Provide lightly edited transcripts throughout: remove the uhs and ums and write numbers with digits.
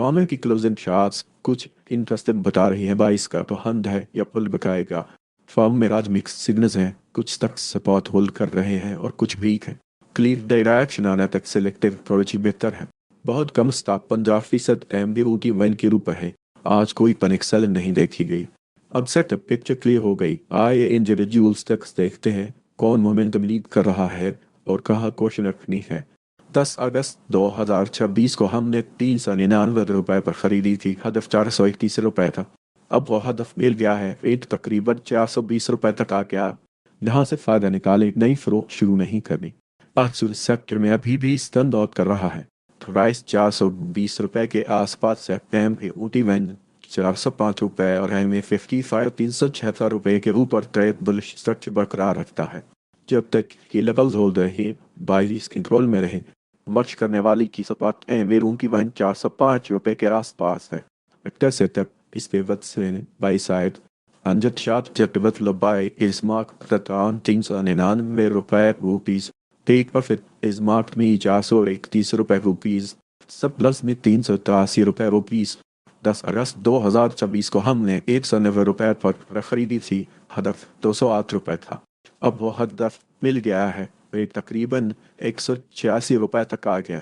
Farmer की closing charts कुछ interesting बता रही हैं। 22 का तो हंड है या पुल बकाएगा। फॉर्म में आज मिक्स सिग्नल्स हैं, कुछ तक सपोर्ट होल्ड कर रहे हैं और कुछ वीक हैं। क्लियर डायरेक्शन आने तक सिलेक्टिव अप्रोच ही बेहतर है। बहुत कम स्टॉक 50% MBOT वन के ऊपर है। आज कोई पैनिक सेल नहीं देखी गई। अब सेटअप पिक्चर क्लियर हो गई। आइए इंडिविजुअल्स तक देखते हैं कौन मोमेंटम लीड कर रहा है और कहाँ क्वेश्चन रखनी है। 10 अगस्त 2026 को हमने 399 रुपए पर खरीदी थी। हदफ 431 रुपए था। अब वो हदफ मिल गया है। रेट तकरीबन 420 रुपए तक आ गया। यहाँ से फायदा निकाले, नई फरोख्त शुरू नहीं करनी। अक्सर सेक्टर में अभी भी स्टैंड आउट कर रहा है। प्राइस 420 रुपए के आसपास से MACD वैन 405 रुपए और MA55 376 रुपए के ऊपर ट्रेड बुलिश स्ट्रक्चर बरकरार रखता है। जब तक ये लेवल्स होल्ड रहे, बाइस कंट्रोल में रहे। मर्ज करने वाली की सपाट MA वैन 405 रुपए के आसपास है। वेक्टर सेटअप इस पिवट से by side 100 shot to pivot by is marked at around 399 rupees. Take profit is marked में 431 रुपए रुपीज। सब प्लस में 383 रुपए रुपीज। 10 अगस्त 2026 को हमने 190 रुपए पर खरीदी थी। हदफ 208 रुपए था। अब वो हदफ मिल गया है। रेट तकरीबन 186 रुपए तक आ गया।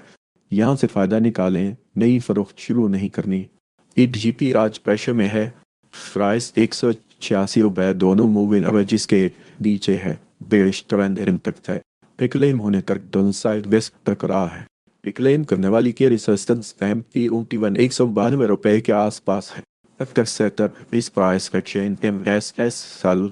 यहाँ से फायदा निकालें, नई फरोख्त शुरू नहीं करनी। EGP आज प्रेशर में है। प्राइस 186 रुपए दोनों मूविंग एवरेजेस के नीचे है। बेरिश ट्रेंड इंपैक्ट है। रिक्लेम होने तक डाउन साइड रिस्क बरकरार है। रिक्लेम करने वाली की रेजिस्टेंस MT21 192 रुपए के आसपास है। After setup is price action MSS sell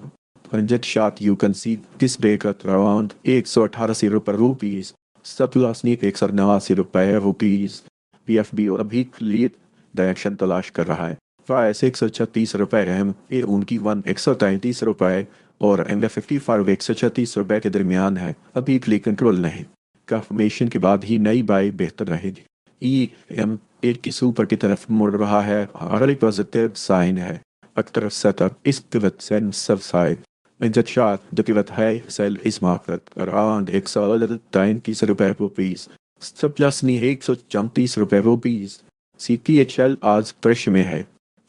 100 shot you can see this break at around 188 रुपए रुपीज। सब लॉस नीक 189 रुपए रुपीज। PFB और अभी लीड डायरेक्शन तलाश कर रहा है। प्राइस 136 रुपए MA 133 रुपए और MA55 136 रुपए के दरमियान है। अभी क्लिक कंट्रोल नहीं। कंफर्मेशन के बाद ही नई बाई बेहतर रहेगी। EM8 की सुपर की तरफ मुड़ रहा है। ऑलरेडी पॉजिटिव साइन है। अक्टर सेटअप इस पिवट सेल सब साइड इंजट शॉट द पिवट है सेल इस मार्केट अराउंड 133 रुपए रुपीज। सब प्लस नहीं 134 रुपए रुपीज। CPHL आज प्रेशर में है।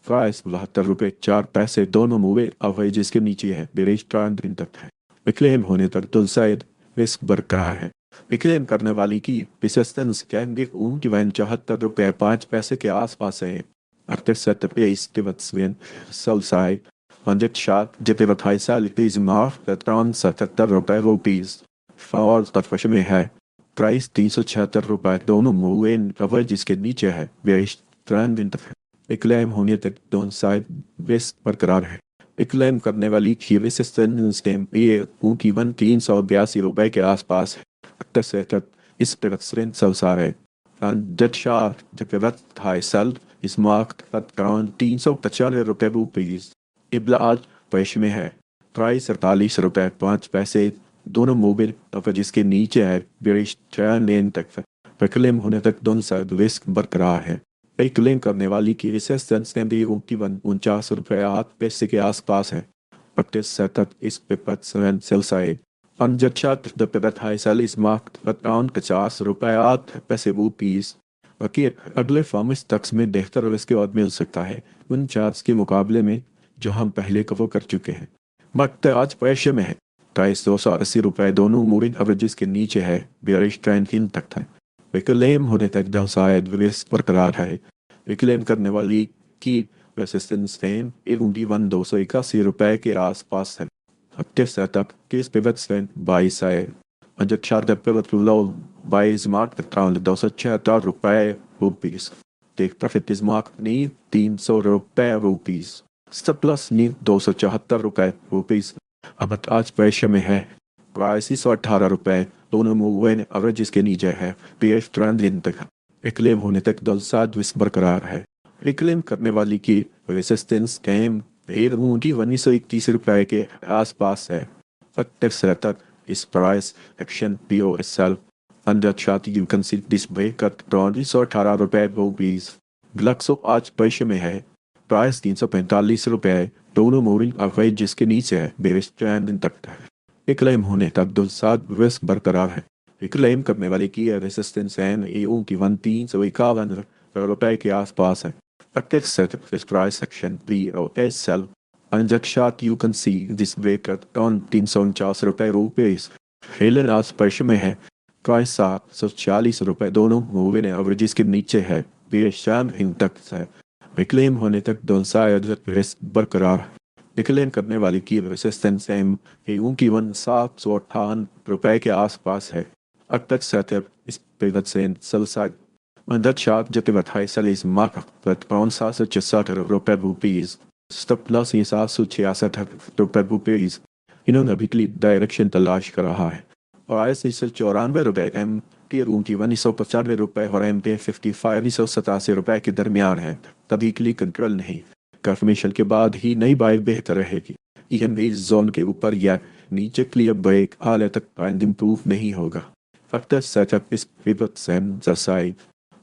प्राइस 72 रुपए 4 पैसे दोनों मूवे एवरेजेस के नीचे है। बेरिश ट्रेंड तक है। विक्लेम होने तक डुल साइड रिस्क बरकरार है। विक्लेम करने वाली की रेजिस्टेंस कैंडिक की वैन 74 रुपए 5 पैसे के आसपास है। After setup is pivot swing sell side 100 shot the pivot high sell is marked at around 77 रुपए रुपीज। फॉल तक में है। प्राइस 376 रुपए दोनों मूवे एवरेजेस के नीचे है। बेरिश ट्रेंड तक है। विक्लेम होने तक डाउन साइड रिस्क बरकरार है। विक्लेम करने वाली की रेजिस्टेंस MA 382 रुपए के आसपास है। After setup is pivot swing sell side and that shot the pivot high sell is marked at around 395 रुपए रुपीज। इब्ला आज प्रेशर में है। प्राइस 48 रुपए 5 पैसे दोनों मोबाइल एवरेजेस के नीचे है। बेरिश ट्रेंड तक है। विक्लेम होने तक डाउन साइड रिस्क बरकरार है। क्लेम करने वाली की रेजिस्टेंस MD 49 रुपए 8 पैसे के आसपास है। प्रैक्टिस सेटअप इस pivot sell side 100 shot the pivot high sell is marked at around 50 रुपए 8 पैसे रुपीज। बाकी अगले फॉर्मेट स्टॉक्स में बेहतर रिस्क और मिल सकता है उन चार्ट्स के मुकाबले में जो हम पहले कवर कर चुके हैं। वक्त आज प्रेशर में है। प्राइस 280 रुपए दोनों मूविंग एवरेजेस के नीचे है। बेरिश ट्रेंड इन तक है। विक्लेम होने तक डाउनसाइड रिस्क बरकरार है। विक्लेम करने वाली की रेजिस्टेंस MA 281 रुपए के आसपास है। Active setup case pivot stand by side 100 shot the pivot low by is marked at around 276 रुपए rupees. Take profit is mark नी 300 रुपए रुपीज। सब प्लस नी 274 रुपए रुपीज। अब आज प्रेशर में है। प्राइस 118 रुपए दोनों मूविंग एवरेजेस के नीचे है। PF ट्रेंड इन तक रिक्लेम होने तक डाउनसाइड रिस्क बरकरार है। रिक्लेम करने वाली की रेजिस्टेंस MA 131 रुपए के आसपास है। एक्टिव सेटअप इस price action POSL 100 shot you can see this break at around 118 रुपए रुपीज। ग्लक्सो आज प्रेशर में है। प्राइस 345 रुपए दोनों मूविंग एवरेजेस के नीचे है। बेरिश ट्रेंड तक है। रिक्लेम होने तक डाउनसाइड रिस्क बरकरार है। रिक्लेम करने वाले की रेजिस्टेंस MA 351 रुपए के आसपास है. Active set is price action BOSL. On that chart you can see this breaker on 349 रुपए. हेलन आज स्पर्श में है. प्राइस 740 रुपए दोनों मूविंग एवरेजेस के नीचे है. बेशम हिंद तक है. रिक्लेम होने तक दोनों रिस्क बरकरार है. रिक्लेम करने वाली की रेसिस्टेंस एम उनकी 758 रुपए के आसपास है. अब तक सेटअप इस पिवट से sell side. On that chart जब पिवट हाई सेल इस मार्क पर 766 रुपए रुपीज. स्टॉप लॉस 766 रुपए रुपीज. इन्होंने अभी के लिए डायरेक्शन तलाश कर रहा है. और ऐसे 94 रुपए एम टी ऊंची 195 रुपए और एम पे 55 रुपए के दरमियान है. तभी के लिए कंट्रोल नहीं. कंफर्मेशन के बाद ही नई बाय बेहतर रहेगी. ईएमए जोन के ऊपर या नीचे क्लियर ब्रेक आले तक ट्रेंड इंप्रूव नहीं होगा. फैक्टर सेटअप इस pivot same side.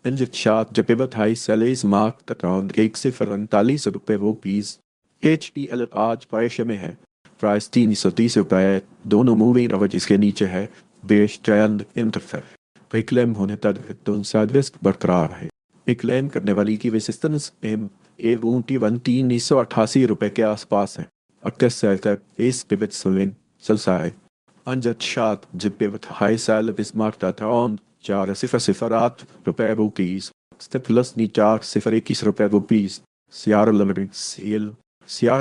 Engine chart जब पिवट हाई सेल इस मार्क अराउंड 139 रुपए रुपीज. HTL आज प्राइस में है. प्राइस 330 रुपए दोनों मूविंग एवरेज के नीचे है. बेस ट्रेंड इंटरसेप्ट रिक्लेम होने तक दोनों साइड रिस्क बरकरार है. रिक्लेम करने वाली की रेसिस्टेंस एम 388 रुपए के आसपास है. अक्सर सेटअप इस पिवट सेलिंग सलसाए. अंजट शार्ट जब पिवट हाई सेल इस मार्क अराउंड 408 रुपए रुपीज. स्टेप प्लस नी 421 रुपए रुपीज. सीआर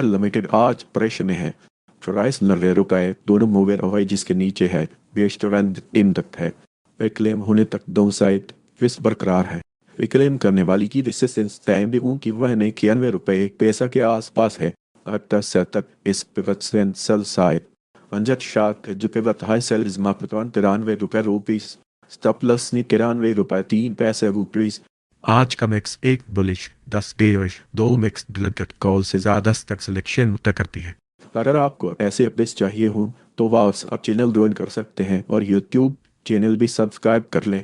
लिमिटेड आज प्राइस में है. प्राइस 90 रुपए दोनों मूविंग एवरेज जिसके नीचे है. बेस ट्रेंड इन तक है. रिक्लेम होने तक दोनों साइड रिस्क बरकरार है. रिक्लेम करने वाली की रेसिस्टेंस टाइम भी उनकी 91 रुपए पैसा के आसपास है. अब तक इस पिवट सेल साइड. अंजट शार्ट जो पिवट हाई सेल इस मार्क 93 रुपए रुपीज. स्टॉप प्लस नी 93 रुपए 3 पैसे रुपीज. आज का मिक्स एक bullish 10 bearish 2 mix deleted call से ज्यादा तक सिलेक्शन तय करती है. अगर आपको ऐसे अपडेट्स चाहिए हो तो आप चैनल ज्वाइन कर सकते हैं और यूट्यूब चैनल भी सब्सक्राइब कर लें.